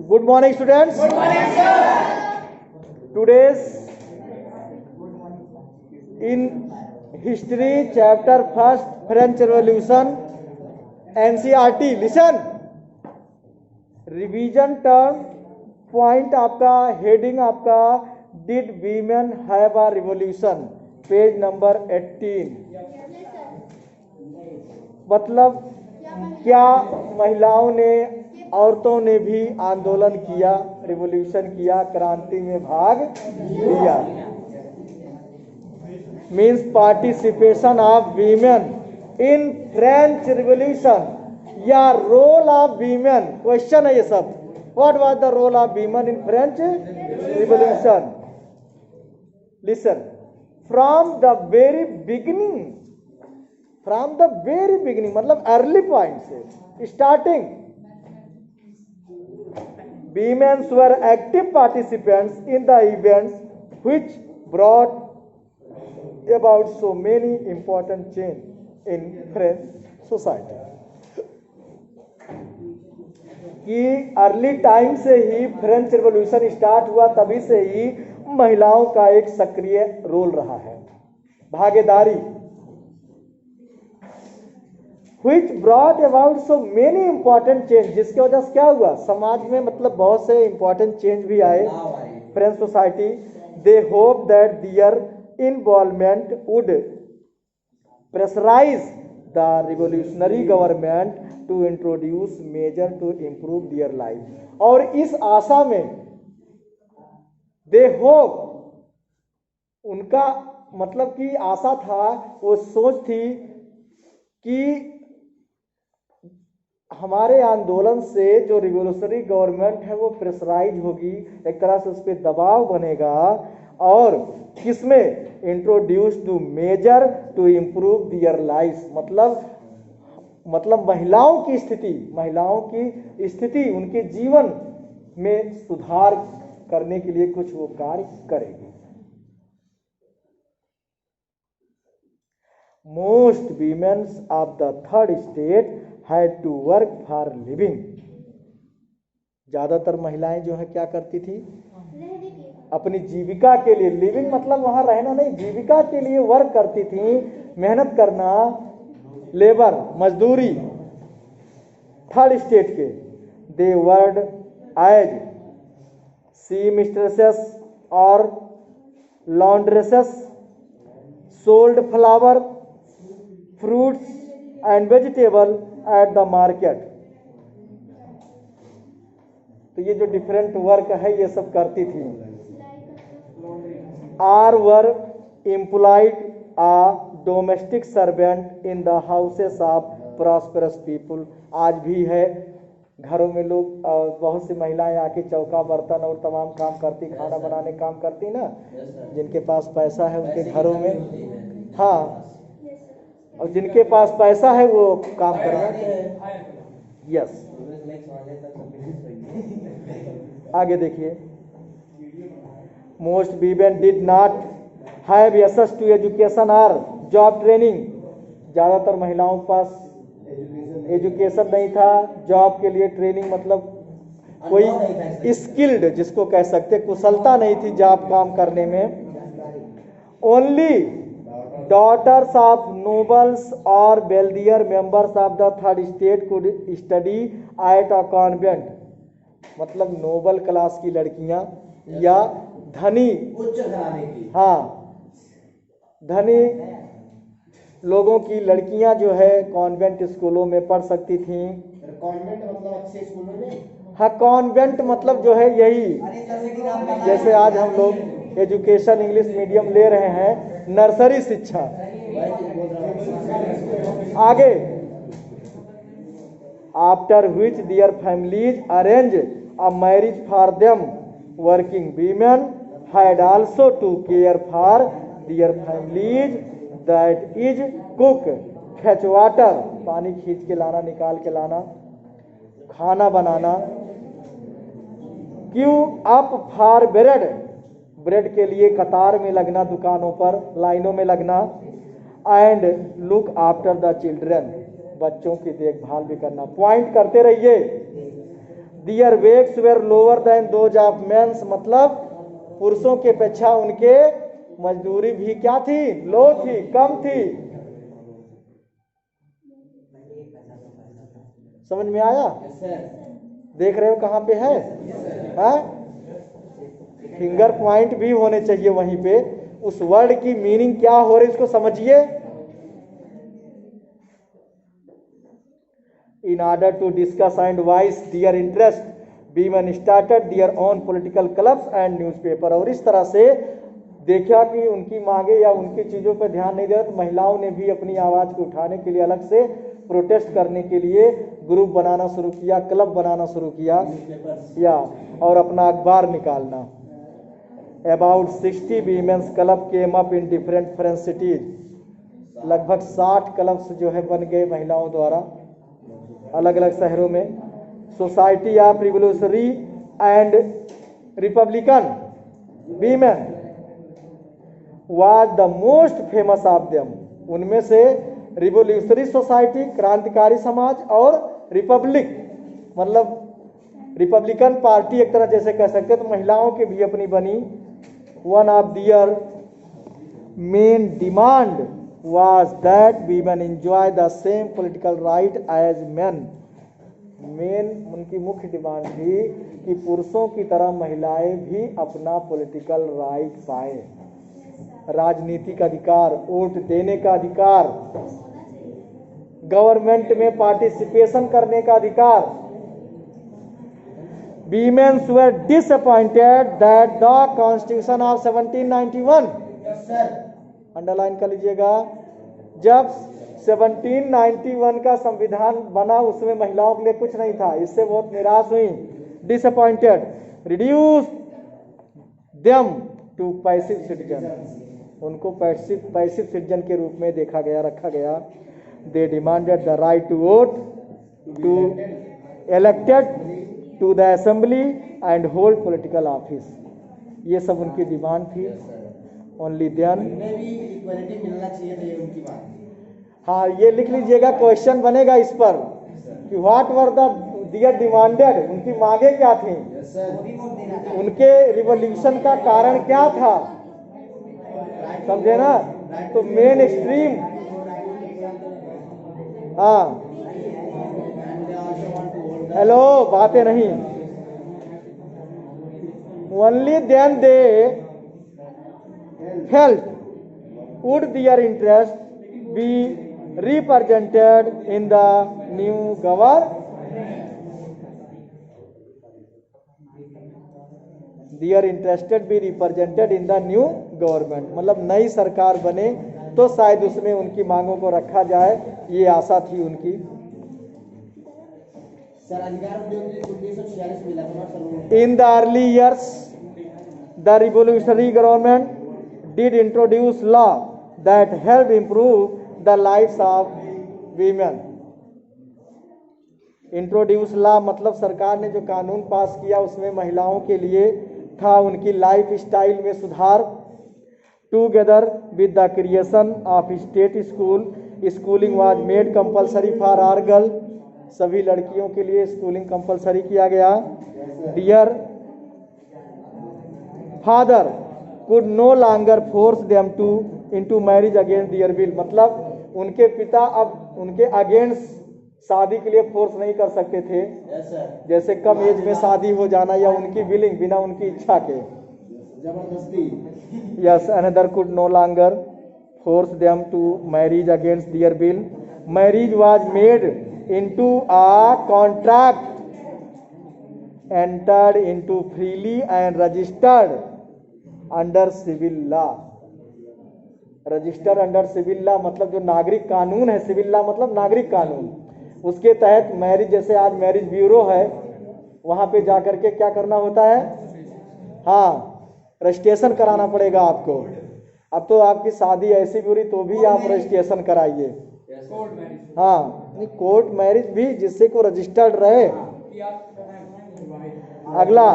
Good morning, students. Good morning, sir. Today's in history chapter first French Revolution NCERT. Listen. Revision term point आपका heading आपका Did women have a revolution? Page number 18. मतलब क्या महिलाओं ने औरतों ने भी आंदोलन किया, रिवॉल्यूशन किया, क्रांति में भाग लिया. Means participation of women in French revolution या रोल ऑफ वीमेन. क्वेश्चन है ये सब. What was the role of women in French revolution? Listen. From the very beginning मतलब अर्ली पॉइंट से starting women were active participants in the events which brought about so many important change in French society. कि early time से ही French revolution start हुआ, तभी से ही महिलाओं का एक सक्रिय रोल रहा है, भागीदारी. Which brought about so many important change, जिसकी वजह से क्या हुआ समाज में, मतलब बहुत से important change भी आए French society. They hope that their involvement would pressurize the revolutionary government to introduce measures to improve their life. और इस आशा में they hope, उनका मतलब कि आशा था, वो सोच थी कि हमारे आंदोलन से जो रिवोल्यूशनरी गवर्नमेंट है वो प्रेशराइज होगी, एक तरह से उस पर दबाव बनेगा, और किसमें introduce to measure to improve their life. मतलब महिलाओं की स्थिति उनके जीवन में सुधार करने के लिए कुछ वो कार्य करेगी. Most women of the third state had to work for living. ज्यादातर महिलाएं जो है क्या करती थी, अपनी जीविका के लिए. लिविंग मतलब वहां रहना नहीं, जीविका के लिए वर्क करती थी, मेहनत करना, लेबर, मजदूरी. थर्ड स्टेट के दे वर्ड एज सी मिस्ट्रेसेस और laundresses, sold flower, fruits and vegetable at the market. तो ये जो डिफरेंट वर्क है ये सब करती थी. Are were employed a domestic servant in the houses of prosperous people. आज भी है घरों में लोग, बहुत सी महिलाएं आके चौका बर्तन और तमाम काम करती, खाना बनाने काम करती ना. जिनके पास पैसा है उनके घरों में, हाँ, और जिनके पास पैसा है वो काम करवाते हैं. यस. आगे देखिए. Most women did not have access to education और जॉब ट्रेनिंग. ज्यादातर महिलाओं के पास एजुकेशन नहीं था, जॉब के लिए ट्रेनिंग मतलब कोई स्किल्ड जिसको कह सकते, कुशलता नहीं थी जॉब काम करने में. Only daughters of nobles or wealthier members of the third state could study at a convent. मतलब नोबल क्लास की लड़कियां या धनी, उच्च घराने की, हाँ, धनी लोगों की लड़कियां जो है कॉन्वेंट स्कूलों में पढ़ सकती थीं. कॉन्वेंट मतलब अच्छे स्कूलों में, हाँ, कॉन्वेंट मतलब जो है यही, जैसे आज हम लोग एजुकेशन इंग्लिश मीडियम ले रहे हैं, नर्सरी शिक्षा. आगे. After which their families arrange a marriage for them, working women had also to care for their families, that is cook, fetch water, पानी खींच के लाना, निकाल के लाना, खाना बनाना, क्यू अप फॉर ब्रेड के लिए कतार में लगना, दुकानों पर लाइनों में लगना, and look after the children, बच्चों की देखभाल भी करना. पॉइंट करते रहिए. Their wages were lower than those of men's, मतलब पुरुषों के अपेक्षा उनके मजदूरी भी क्या थी, लो थी, कम थी। समझ में आया? देख रहे हो कहाँ पे है? फिंगर पॉइंट भी होने चाहिए वहीं पे। उस वर्ड की मीनिंग क्या हो रही है इसको समझिए। In order to discuss and voice their interest, women started their own political clubs and newspaper। और इस तरह से देखा कि उनकी मांगे या उनकी चीजों पर ध्यान नहीं दे रहा, तो महिलाओं ने भी अपनी आवाज को उठाने के लिए अलग से प्रोटेस्ट करने के लिए ग्रुप बनाना शुरू किया, क्लब बनाना शुरू किया या और अपना अखबार निकालना। About 60 women's club came up in different French cities। लगभग 60 क्लब्स जो है बन गए महिलाओं द्वारा अलग अलग शहरों में। Society of revolutionary and Republican women was the most famous of them. उनमें से रिवोल्यूशनरी सोसाइटी क्रांतिकारी समाज और रिपब्लिक मतलब रिपब्लिकन पार्टी एक तरह जैसे कह सकते तो महिलाओं की भी अपनी बनी। One of their main demand was that women enjoy the same political right as men। Main उनकी मुख्य डिमांड थी कि पुरुषों की तरह महिलाएं भी अपना पॉलिटिकल राइट पाए, राजनीतिक अधिकार, वोट देने का अधिकार, गवर्नमेंट में पार्टिसिपेशन करने का अधिकार। Women were disappointed that the Constitution of 1791, underline कर लीजिएगा, जब 1791 का संविधान बना उसमें महिलाओं के लिए कुछ नहीं था, इससे बहुत निराश हुई। Disappointed, reduce them to passive citizen, उनको पैसिव सिटीजन के रूप में देखा गया, रखा गया। They demanded the right to vote, to elected to the assembly and hold political office, ये सब उनकी डिमांड थी। ओनली देन मिलना चाहिए था, ये उनकी बात। हाँ, ये लिख लीजिएगा, क्वेश्चन बनेगा इस पर कि what were the their demanded, उनकी मांगे क्या थी, उनके रिवॉल्यूशन का कारण क्या था, समझे ना? तो मेन स्ट्रीम, हाँ हेलो, बातें नहीं। Only then they felt would their interest be represented in the new their interested be represented in the new government, मतलब नई सरकार बने तो शायद उसमें उनकी मांगों को रखा जाए, ये आशा थी उनकी। In the early years, the revolutionary government did introduce law that helped improve the lives of women। Introduce law मतलब सरकार ने जो कानून पास किया उसमें महिलाओं के लिए था उनकी लाइफ स्टाइल में सुधार। Together with the creation of state school, schooling was made compulsory for our girl, सभी लड़कियों के लिए स्कूलिंग कंपलसरी किया गया। Dear father could no longer force them to into marriage against their will, मतलब उनके पिता अब उनके अगेंस्ट शादी के लिए फोर्स नहीं कर सकते थे। जैसे कम एज में शादी हो जाना या उनकी विलिंग, बिना उनकी इच्छा के, जबरदस्ती। Yes, another could no longer force them to marriage against their will. Marriage was made into a contract entered into freely and registered under civil law. Register under civil law मतलब जो नागरिक कानून है, सिविल लॉ मतलब नागरिक कानून, उसके तहत मैरिज, जैसे आज मैरिज ब्यूरो है, वहां पे जाकर के क्या करना होता है, हाँ रजिस्ट्रेशन कराना पड़ेगा आपको। अब तो आपकी शादी ऐसी बुरी तो भी आप रजिस्ट्रेशन कराइए। हाँ, कोर्ट मैरिज भी जिससे को रजिस्टर्ड रहे। अगला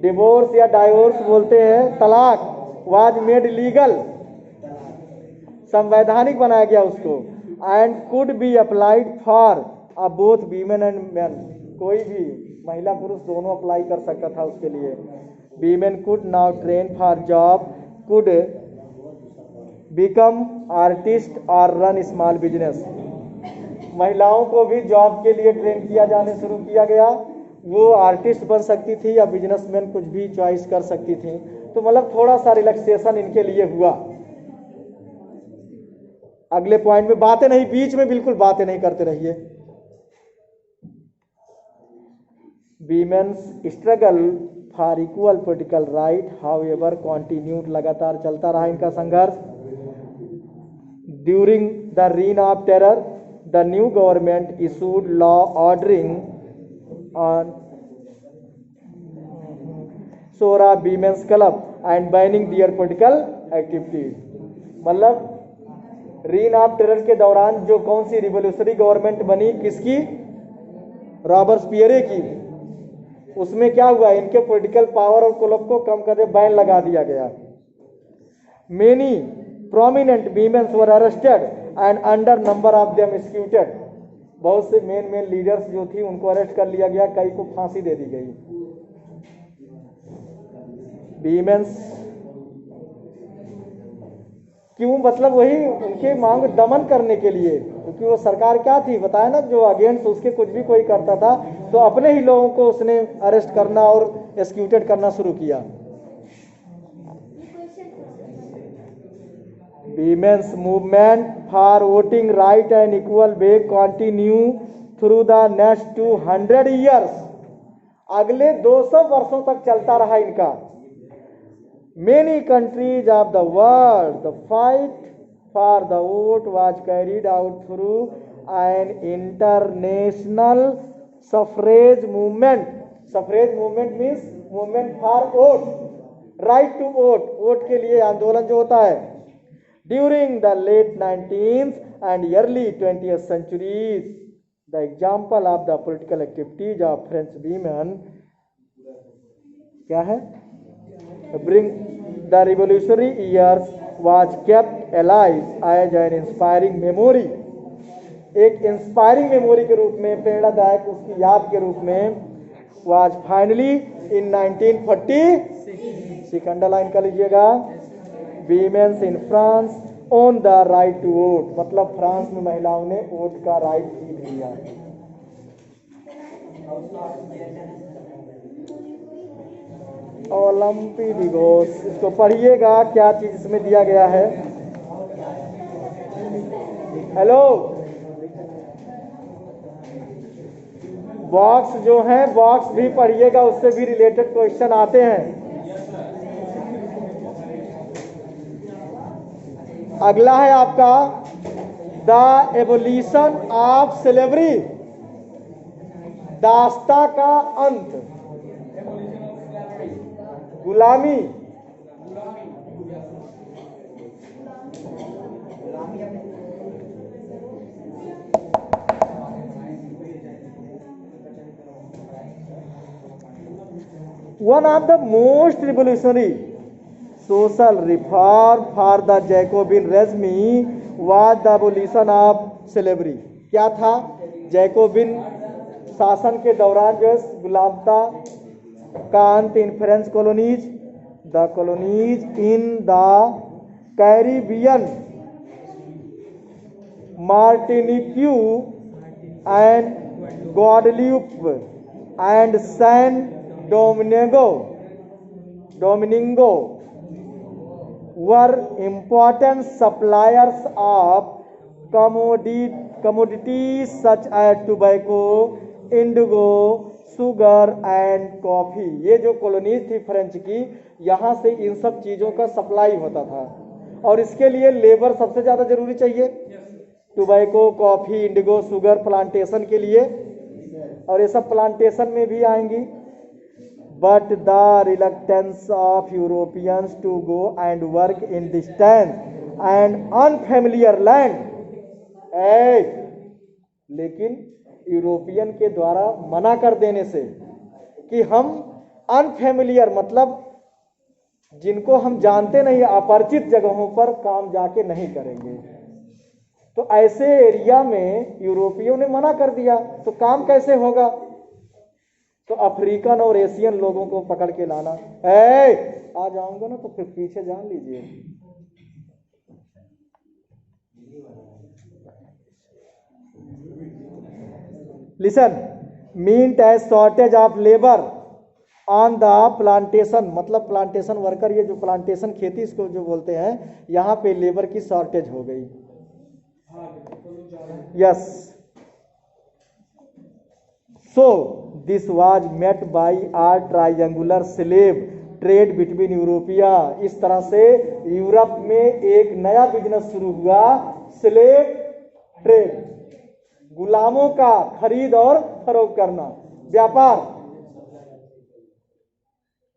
डिवोर्स या डाइवोर्स बोलते हैं, तलाक, वाज मेड लीगल, संवैधानिक बनाया गया उसको। And could be applied for both women and main, कोई भी महिला पुरुष दोनों अप्लाई कर सकता था उसके लिए। Women could now train for job, could become artist और रन स्मॉल बिजनेस। महिलाओं को भी जॉब के लिए ट्रेन किया जाने शुरू किया गया। वो आर्टिस्ट बन सकती थी या बिजनेसमैन कुछ भी चॉइस कर सकती थी। तो मतलब थोड़ा सा रिलैक्सेशन इनके लिए हुआ। अगले पॉइंट में बातें नहीं, बीच में बिल्कुल बातें नहीं करते रहिए। Women's struggle for equal political right however continued, लगातार चलता रहा इनका संघर्ष। During the reign of terror the new government issued law ordering on Sora Women's Club and banning their political activities। मतलब रीन ऑफ टेरर के दौरान जो कौन सी रिवोल्यूशनरी गवर्नमेंट बनी, किसकी? रॉबर्सपियरे की। उसमें क्या हुआ, इनके पॉलिटिकल पावर और क्लब को कम करके बैन लगा दिया गया। Many prominent women's were arrested and under number of them executed. बहुत से मेन लीडर्स जो थी उनको अरेस्ट कर लिया गया, कई को फांसी दे दी गई। वीमेन्स क्यों, मतलब वही उनके मांग दमन करने के लिए, क्योंकि वो सरकार क्या थी बताया ना, जो अगेंस्ट उसके कुछ भी कोई करता था तो अपने ही लोगों को उसने अरेस्ट करना और एक्सिक्यूटेड करना शुरू किया। Women's movement for voting right and equal pay continue through the next 200 years। अगले 200 वर्षों तक चलता रहा इनका। Many countries of the world, the fight for the vote was carried out through an international suffrage movement। Suffrage movement means movement for vote, right to vote, vote के लिए आंदोलन जो होता है। During the late 19th and early 20th centuries, the example of the political activities of French women क्या है, bring the revolutionary years was kept alive as an inspiring memory। एक inspiring memory के रूप में, प्रेरणादायक उसकी याद के रूप में, was finally in 1946, अंडरलाइन कर लीजिएगा, women's in France on the right to vote. मतलब फ्रांस में महिलाओं ने वोट का राइट जीत लिया। ओलंपी दिवस, इसको पढ़िएगा क्या चीज इसमें दिया गया है। हेलो, बॉक्स जो है बॉक्स भी पढ़िएगा, उससे भी रिलेटेड क्वेश्चन आते हैं। अगला है आपका द एवोल्यूशन ऑफ स्लेवरी, दास्ता का अंत, गुलामी। One of the most revolutionary social reform for the Jacobin regime was the abolition of slavery। क्या था? जैकोबिन शासन के दौरान जो गुलामता का अंत in French colonies, the colonies in the Caribbean, Martinique and Guadeloupe and San Domingo were important suppliers of commodities such as tobacco, indigo, sugar and coffee। ये जो कॉलोनीज थी फ्रेंच की, यहाँ से इन सब चीज़ों का सप्लाई होता था और इसके लिए लेबर सबसे ज़्यादा जरूरी चाहिए। Tobacco, coffee, Indigo, sugar plantation के लिए, और ये सब प्लांटेशन में भी आएंगी। But the reluctance of Europeans to go and work in distant and unfamiliar land, लेकिन यूरोपियन के द्वारा मना कर देने से कि हम अनफेमिलियर मतलब जिनको हम जानते नहीं, अपरिचित जगहों पर काम जाके नहीं करेंगे, तो ऐसे एरिया में यूरोपियों ने मना कर दिया, तो काम कैसे होगा? तो अफ्रीकन और एशियन लोगों को पकड़ के लाना। आ जाऊंगा ना तो फिर पीछे जान लीजिए। Listen, meant as shortage of labour on the plantation, मतलब प्लांटेशन वर्कर, ये जो प्लांटेशन खेती इसको जो बोलते हैं, यहाँ पे लेबर की शॉर्टेज हो गई। Yes, so this was met by our triangular slave trade between Europe. इस तरह से यूरोप में एक नया बिजनेस शुरू हुआ, स्लेव ट्रेड, गुलामों का खरीद और फरोख्त करना, व्यापार।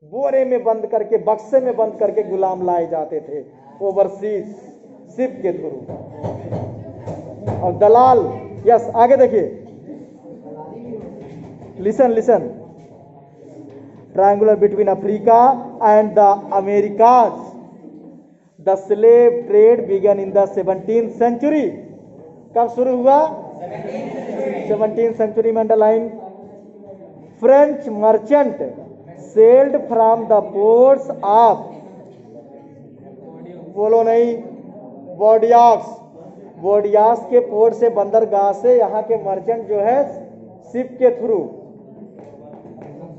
बोरे में बंद करके, बक्से में बंद करके गुलाम लाए जाते थे ओवरसीज शिप के थ्रू। और दलाल, यस, आगे देखिए, listen listen, triangular between Africa and the Americas, the slave trade began in the 17th century. कब शुरू हुआ? 17th सेंचुरी में। Underline, French merchant sailed from the ports of, बोलो नहीं, बोर्डियाक्स, बोर्डियास के पोर्ट से, बंदरगाह से यहाँ के मर्चेंट जो है शिप के थ्रू,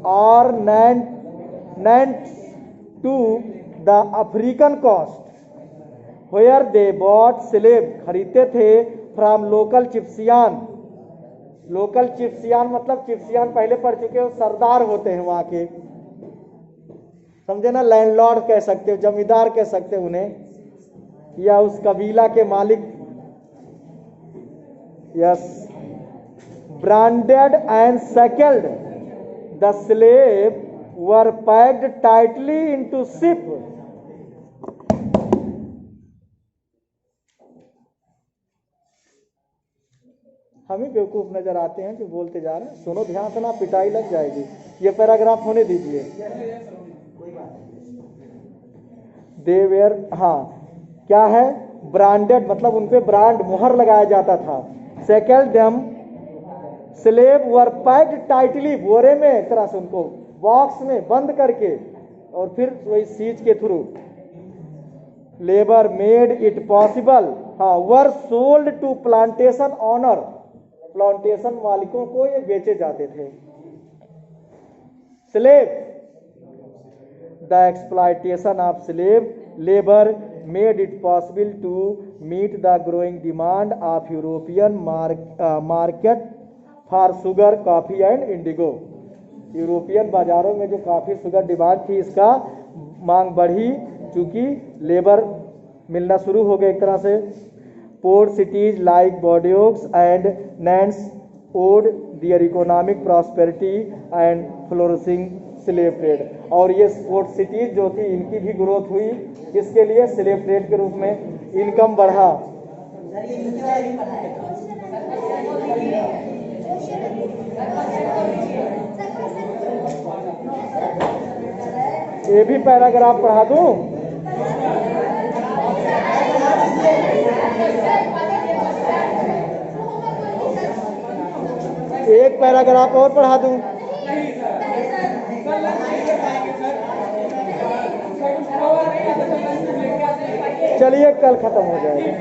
और Nantes to the African coast where they bought slave, खरीदते थे from local chieftains. Local chieftains मतलब, चिप्सियान पहले पढ़ चुके हो, सरदार होते हैं वहां के, समझे ना, लैंडलॉर्ड कह सकते हो, जमींदार कह सकते हो उन्हें, या उस कबीला के मालिक। Yes, branded and shackled, the slave were packed tightly into ship. हम ही बेवकूफ नजर आते हैं जो बोलते जा रहे हैं। सुनो ध्यान से ना, पिटाई लग जाएगी। ये पैराग्राफ होने दीजिए। दे वेयर, हाँ, क्या है? ब्रांडेड मतलब उनपे ब्रांड, मुहर लगाया जाता था। सेकेंड देम स्लेव वर पैक्ड टाइटली, बोरे में एक तरह से उनको बॉक्स में बंद करके, और फिर वही सीज के through. Labour made it possible, हाँ, were sold to plantation owner, plantation मालिकों को ये बेचे जाते थे। Slave, the exploitation of slave labour made it possible to meet the growing demand of European market for sugar, coffee and indigo. European बाजारों में जो कॉफी शुगर डिमांड थी, इसका मांग बढ़ी चूंकि लेबर मिलना शुरू हो गया एक तरह से। Port cities like Bordeaux and Nantes owed their economic prosperity and flourishing slave trade. और ये पोर्ट सिटीज जो थी, इनकी भी ग्रोथ हुई, इसके लिए स्लेव ट्रेड के रूप में इनकम बढ़ा। ये भी पैराग्राफ पढ़ा दूं? एक पैराग्राफ और पढ़ा दूं? चलिए, कल खत्म हो जाएगा।